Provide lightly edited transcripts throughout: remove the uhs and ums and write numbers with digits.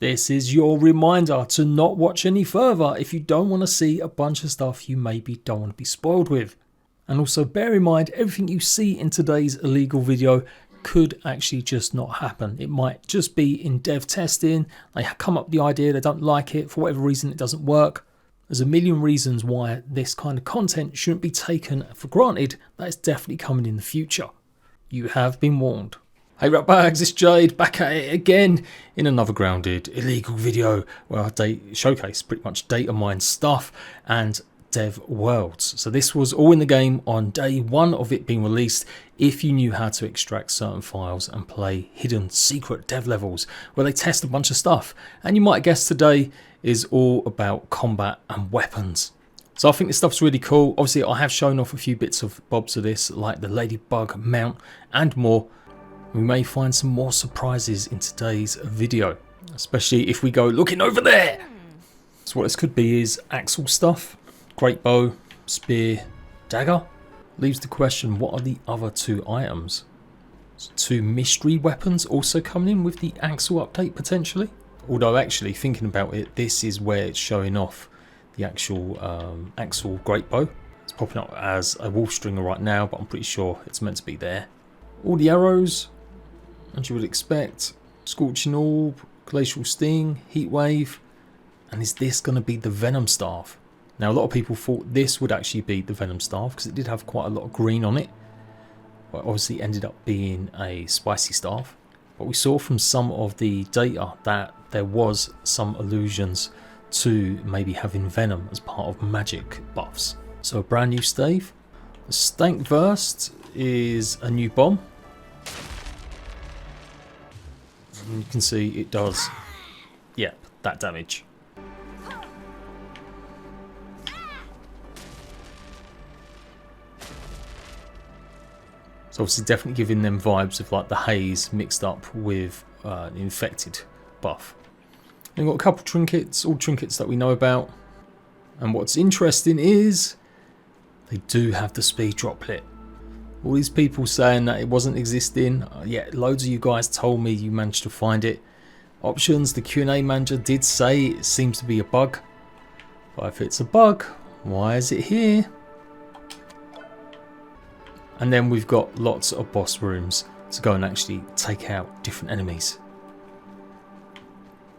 This is your reminder to not watch any further if you don't want to see a bunch of stuff you maybe don't want to be spoiled with. And also bear in mind, everything you see in today's illegal video could actually just not happen. It might just be in dev testing, they come up with the idea, they don't like it, for whatever reason it doesn't work. There's a million reasons why this kind of content shouldn't be taken for granted. That is definitely coming in the future. You have been warned. Hey ratbags, it's Jade, back at it again in another grounded illegal video where I showcase pretty much data mine stuff and dev worlds. So this was all in the game on day one of it being released if you knew how to extract certain files and play hidden secret dev levels where they test a bunch of stuff. And you might guess today is all about combat and weapons. So I think this stuff's really cool. Obviously I have shown off a few bits of bobs of this like the ladybug mount and more. We may find some more surprises in today's video, especially if we go looking over there. So what this could be is axle stuff, great bow, spear, dagger. Leaves the question, what are the other two items? So 2 mystery weapons also coming in with the axle update potentially. Although actually thinking about it, this is where it's showing off the actual axle great bow. It's popping up as a wolf stringer right now, but I'm pretty sure it's meant to be there. All the arrows, as you would expect, Scorching Orb, Glacial Sting, Heat Wave, and is this going to be the Venom Staff? Now a lot of people thought this would actually be the Venom Staff because it did have quite a lot of green on it, but obviously ended up being a spicy staff. But we saw from some of the data that there was some allusions to maybe having Venom as part of magic buffs. So a brand new stave. The Stank Burst is a new bomb. And you can see it does, yep, that damage. So obviously definitely giving them vibes of like the haze mixed up with the infected buff. And we've got a couple of trinkets, all trinkets that we know about. And what's interesting is they do have the speed droplet. All these people saying that it wasn't existing, yet loads of you guys told me you managed to find it. Options, the Q&A manager did say it seems to be a bug. But if it's a bug, why is it here? And then we've got lots of boss rooms to go and actually take out different enemies.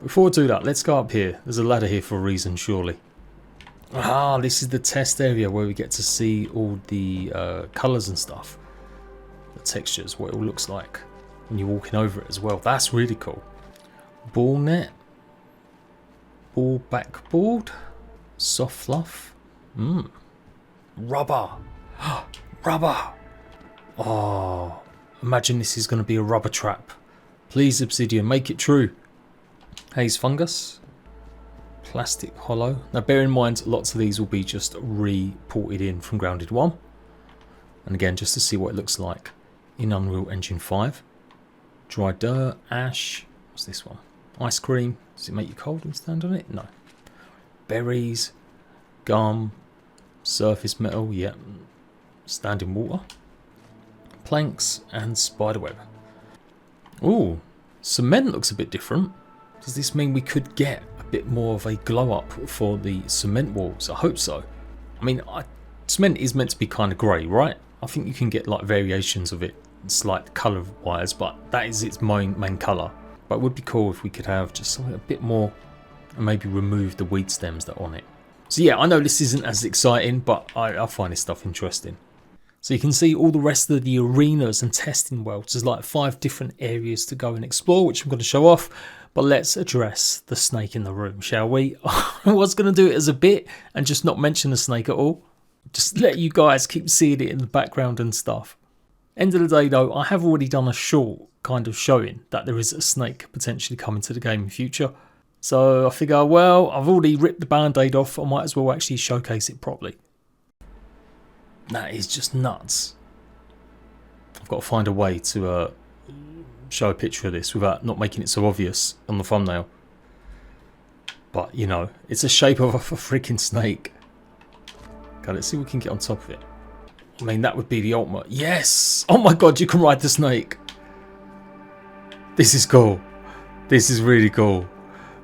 Before we do that, let's go up here. There's a ladder here for a reason, surely. Ah, this is the test area where we get to see all the colours and stuff. The textures, what it all looks like when you're walking over it as well. That's really cool. Ball net. Ball backboard. Soft fluff. Rubber. Rubber. Oh, imagine this is going to be a rubber trap. Please, Obsidian, make it true. Haze fungus. Plastic hollow. Now bear in mind lots of these will be just reported in from Grounded 1. And again just to see what it looks like in Unreal Engine 5. Dry dirt, ash. What's this one? Ice cream. Does it make you cold when you stand on it? No. Berries. Gum. Surface metal. Yeah. Stand in water. Planks and spiderweb. Ooh. Cement looks a bit different. Does this mean we could get bit more of a glow up for the cement walls? I hope so. I mean, cement is meant to be kind of grey, right? I think you can get like variations of it, slight colour wise, but that is its main colour. But it would be cool if we could have just something a bit more and maybe remove the weed stems that are on it. So yeah, I know this isn't as exciting, but I find this stuff interesting. So you can see all the rest of the arenas and testing worlds. There's like 5 different areas to go and explore, which I'm going to show off. But let's address the snake in the room, shall we? I was going to do it as a bit and just not mention the snake at all. Just let you guys keep seeing it in the background and stuff. End of the day though, I have already done a short kind of showing that there is a snake potentially coming to the game in future. So I figure, well, I've already ripped the band-aid off, I might as well actually showcase it properly. That is just nuts. I've got to find a way to show a picture of this without not making it so obvious on the thumbnail. But, you know, it's a shape of a freaking snake. Okay, let's see if we can get on top of it. I mean, that would be the ultimate. Yes! Oh my god, you can ride the snake. This is cool. This is really cool.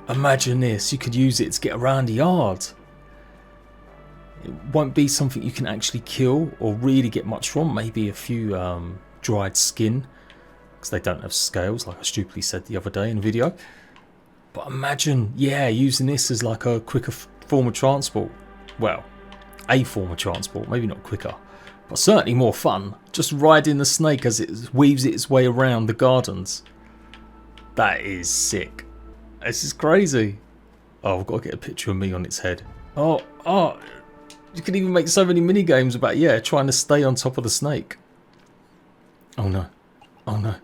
Imagine this, you could use it to get around the yard. It won't be something you can actually kill or really get much from. Maybe a few dried skin, because they don't have scales, like I stupidly said the other day in a video. But imagine, yeah, using this as like a quicker form of transport. Well, a form of transport, maybe not quicker, but certainly more fun. Just riding the snake as it weaves its way around the gardens. That is sick. This is crazy. Oh, I've got to get a picture of me on its head. Oh, you can even make so many mini games about, yeah, trying to stay on top of the snake. Oh no. Oh no.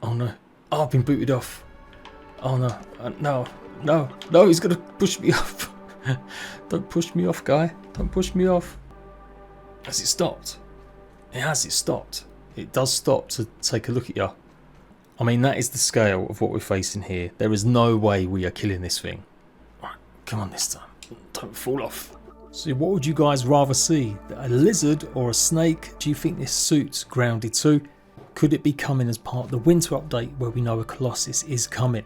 Oh no. Oh, I've been booted off. Oh no. No, he's going to push me off. Don't push me off, guy. Don't push me off. Has it stopped? It has, it stopped. It does stop to take a look at you. I mean, that is the scale of what we're facing here. There is no way we are killing this thing. Right, come on this time. Don't fall off. So what would you guys rather see? A lizard or a snake? Do you think this suits Grounded 2? Could it be coming as part of the winter update where we know a Colossus is coming?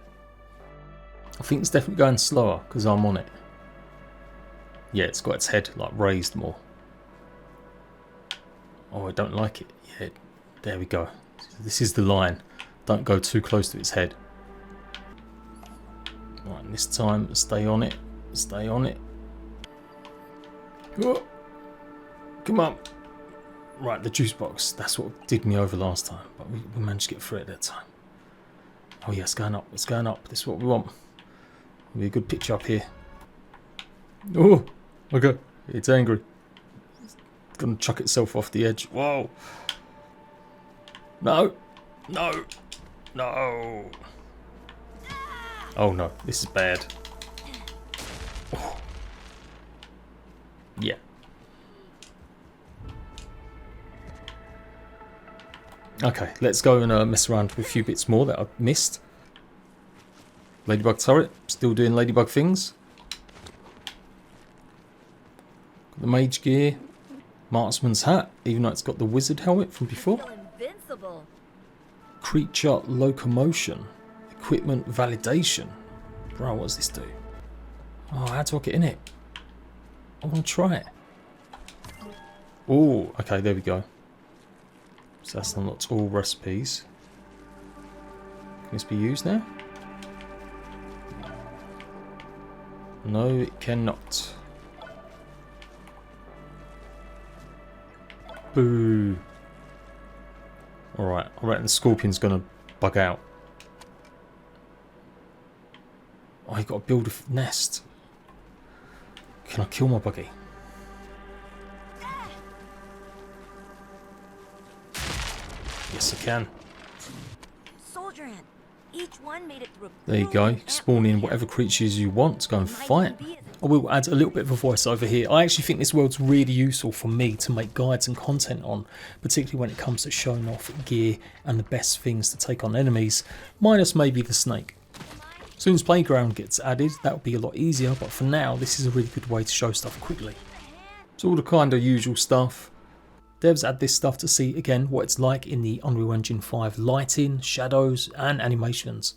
I think it's definitely going slower because I'm on it. Yeah, it's got its head like raised more. Oh, I don't like it. Yeah, there we go. This is the line. Don't go too close to its head. Right, and this time, stay on it. Stay on it. Oh, come on. Right, the juice box. That's what did me over last time. But we managed to get through it that time. Oh yeah, it's going up. It's going up. This is what we want. Be a good picture up here. Oh, okay. It's angry. It's gonna chuck itself off the edge. Whoa. No. No. No. Oh no, this is bad. Oh. Yeah. Okay, let's go and mess around with a few bits more that I've missed. Ladybug turret, still doing ladybug things. Got the mage gear, marksman's hat, even though it's got the wizard helmet from before. Creature locomotion, equipment validation. Bro, what does this do? Oh, how do I get in it? I want to try it. Oh, okay, there we go. So that's unlocked all recipes. Can this be used now? No, it cannot. Boo. Alright, I reckon the scorpion's gonna bug out. Oh, you gotta build a nest. Can I kill my buggy? Yes, I can. Each one made it through. There you go. You can spawn in whatever creatures you want to go and fight. I will add a little bit of a voiceover here. I actually think this world's really useful for me to make guides and content on, particularly when it comes to showing off gear and the best things to take on enemies, minus maybe the snake. As soon as Playground gets added, that will be a lot easier, but for now, this is a really good way to show stuff quickly. It's all the kind of usual stuff. Devs add this stuff to see, again, what it's like in the Unreal Engine 5 lighting, shadows, and animations.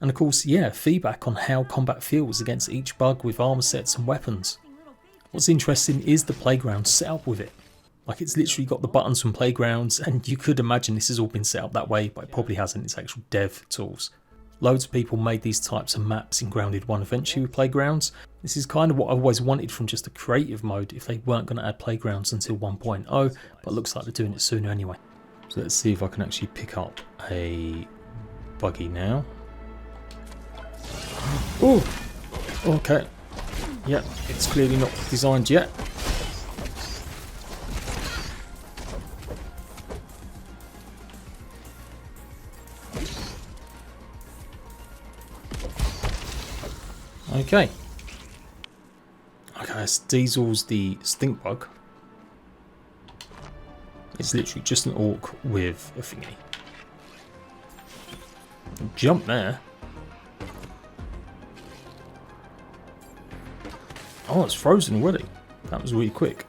And of course, yeah, feedback on how combat feels against each bug with armor sets and weapons. What's interesting is the Playground setup with it. Like, it's literally got the buttons from Playgrounds, and you could imagine this has all been set up that way, but it probably hasn't. It's actual dev tools. Loads of people made these types of maps in Grounded 1 eventually with Playgrounds. This is kind of what I always wanted from just a creative mode if they weren't going to add Playgrounds until 1.0, but it looks like they're doing it sooner anyway. So let's see if I can actually pick up a buggy now. Oh, okay. Yeah, it's clearly not designed yet. Okay. Okay, so Diesel's the stink bug. It's literally just an orc with a thingy. Jump there. Oh, it's frozen already. That was really quick.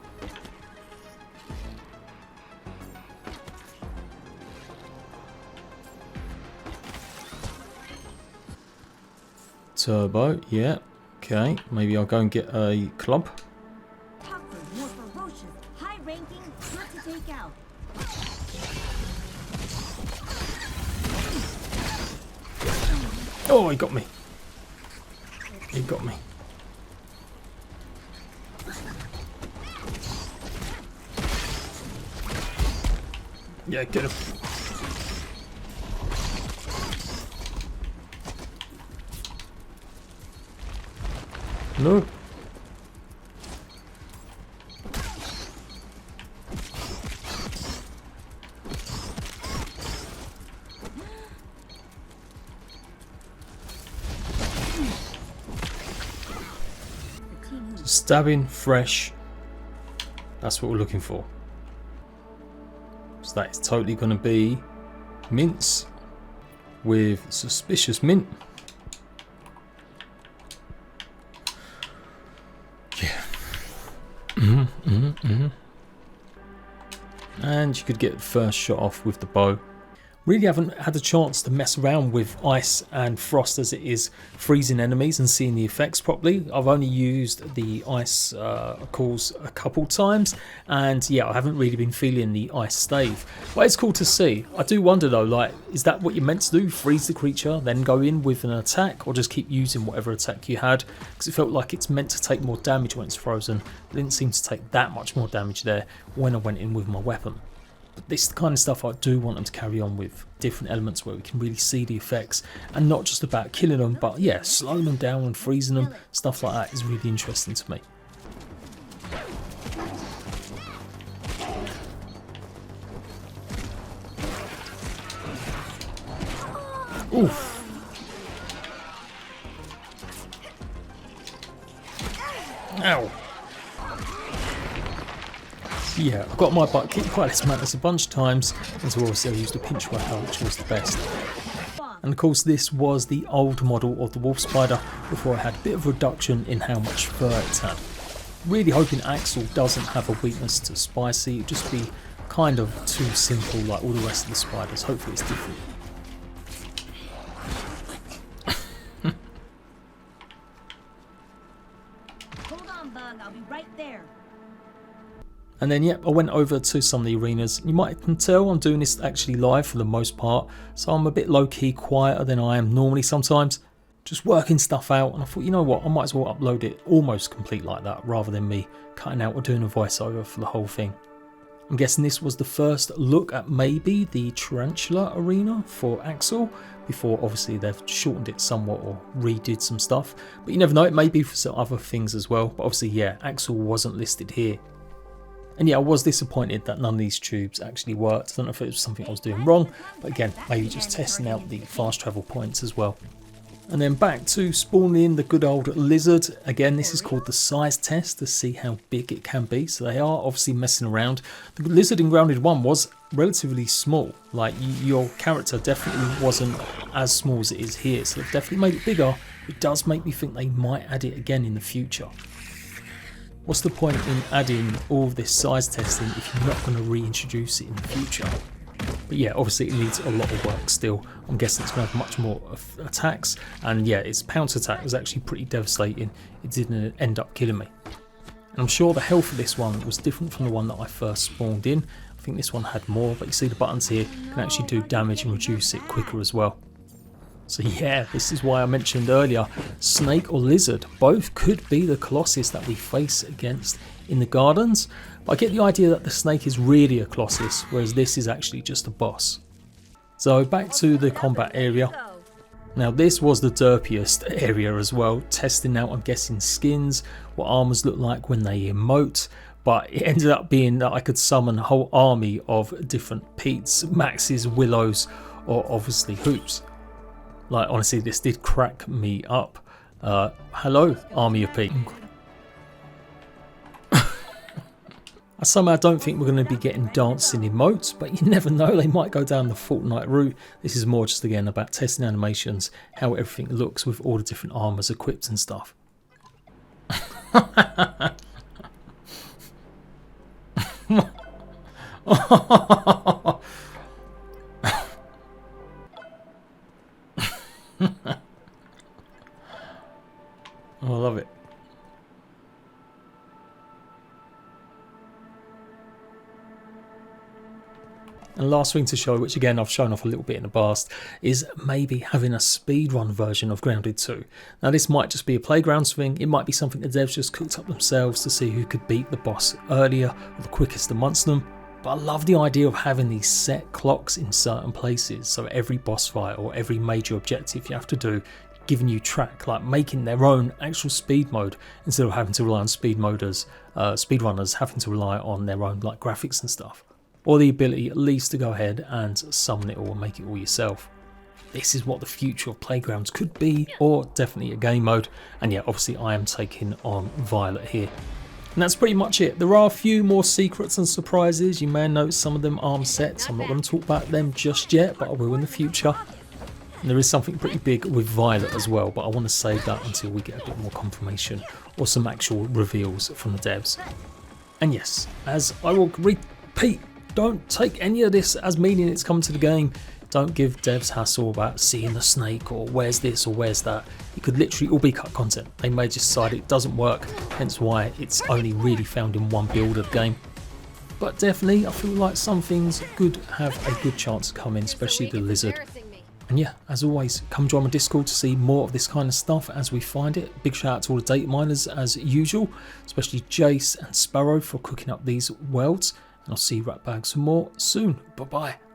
Turbo, yeah. Okay, maybe I'll go and get a club. Tougher, more ferocious, high-ranking, good to take out. Oh, he got me. He got me. Yeah, get him. No. Stabbing fresh. That's what we're looking for. So that is totally going to be mince with suspicious mint. Yeah. And you could get the first shot off with the bow. Really haven't had a chance to mess around with ice and frost as it is freezing enemies and seeing the effects properly. I've only used the ice calls a couple times, and yeah, I haven't really been feeling the ice stave. But it's cool to see. I do wonder though, like, is that what you're meant to do? Freeze the creature, then go in with an attack, or just keep using whatever attack you had? Because it felt like it's meant to take more damage when it's frozen. It didn't seem to take that much more damage there when I went in with my weapon. But this is the kind of stuff I do want them to carry on with. Different elements where we can really see the effects, and not just about killing them, but yeah, slowing them down and freezing them. Stuff like that is really interesting to me. Oof. Ow. Yeah, I've got my butt kicked by this mantis a bunch of times, and so obviously I used a pinch weapon, which was the best. And of course this was the old model of the wolf spider before I had a bit of reduction in how much fur it's had. Really hoping Axel doesn't have a weakness to spicy, it'd just be kind of too simple like all the rest of the spiders. Hopefully it's different. Hold on, Bug. I'll be right there. And then, yep, I went over to some of the arenas. You might can tell I'm doing this actually live for the most part, so I'm a bit low-key, quieter than I am normally sometimes. Just working stuff out, and I thought, you know what, I might as well upload it almost complete like that, rather than me cutting out or doing a voiceover for the whole thing. I'm guessing this was the first look at maybe the Tarantula arena for Axel, before obviously they've shortened it somewhat or redid some stuff. But you never know, it may be for some other things as well. But obviously, yeah, Axel wasn't listed here. And yeah, I was disappointed that none of these tubes actually worked. I don't know if it was something I was doing wrong, but again, maybe just testing out the fast travel points as well. And then back to spawning in the good old lizard. Again, this is called the size test to see how big it can be. So they are obviously messing around. The lizard in Grounded 1 was relatively small. Like your character definitely wasn't as small as it is here. So they've definitely made it bigger. It does make me think they might add it again in the future. What's the point in adding all of this size testing if you're not going to reintroduce it in the future? But yeah, obviously it needs a lot of work still. I'm guessing it's going to have much more attacks. And yeah, its pounce attack was actually pretty devastating. It didn't end up killing me. And I'm sure the health of this one was different from the one that I first spawned in. I think this one had more, but you see the buttons here can actually do damage and reduce it quicker as well. So yeah, this is why I mentioned earlier, snake or lizard, both could be the Colossus that we face against in the gardens. But I get the idea that the snake is really a Colossus, whereas this is actually just a boss. So back to the combat area. Now this was the derpiest area as well, testing out, I'm guessing, skins, what armors look like when they emote. But it ended up being that I could summon a whole army of different Petes, Maxes, Willows, or obviously Hoops. Like, honestly, this did crack me up. Hello, Army of Pete. I somehow don't think we're going to be getting dancing emotes, but you never know, they might go down the Fortnite route. This is more just, again, about testing animations, how everything looks with all the different armors equipped and stuff. Oh, I love it. And last thing to show, which again I've shown off a little bit in the past, is maybe having a speedrun version of Grounded 2. Now this might just be a playgrounds thing, it might be something the devs just cooked up themselves to see who could beat the boss earlier or the quickest amongst them. But I love the idea of having these set clocks in certain places, so every boss fight or every major objective you have to do, giving you track, like making their own actual speed mode instead of having to rely on speedrunners having to rely on their own like graphics and stuff. Or the ability at least to go ahead and summon it all and make it all yourself. This is what the future of playgrounds could be, or definitely a game mode. And yeah, obviously I am taking on Violet here. And that's pretty much it. There are a few more secrets and surprises. You may notice some of them arm sets. I'm not going to talk about them just yet, but I will in the future. And there is something pretty big with Violet as well, but I want to save that until we get a bit more confirmation or some actual reveals from the devs. And yes, as I will repeat, don't take any of this as meaning it's come to the game. Don't give devs hassle about seeing the snake or where's this or where's that. It could literally all be cut content. They may just decide it doesn't work, hence why it's only really found in one build of the game. But definitely I feel like some things could have a good chance to come in, especially the lizard. And yeah, as always, come join my Discord to see more of this kind of stuff as we find it. Big shout out to all the data miners as usual, especially Jace and Sparrow for cooking up these worlds. And I'll see you right back some more soon. Bye bye.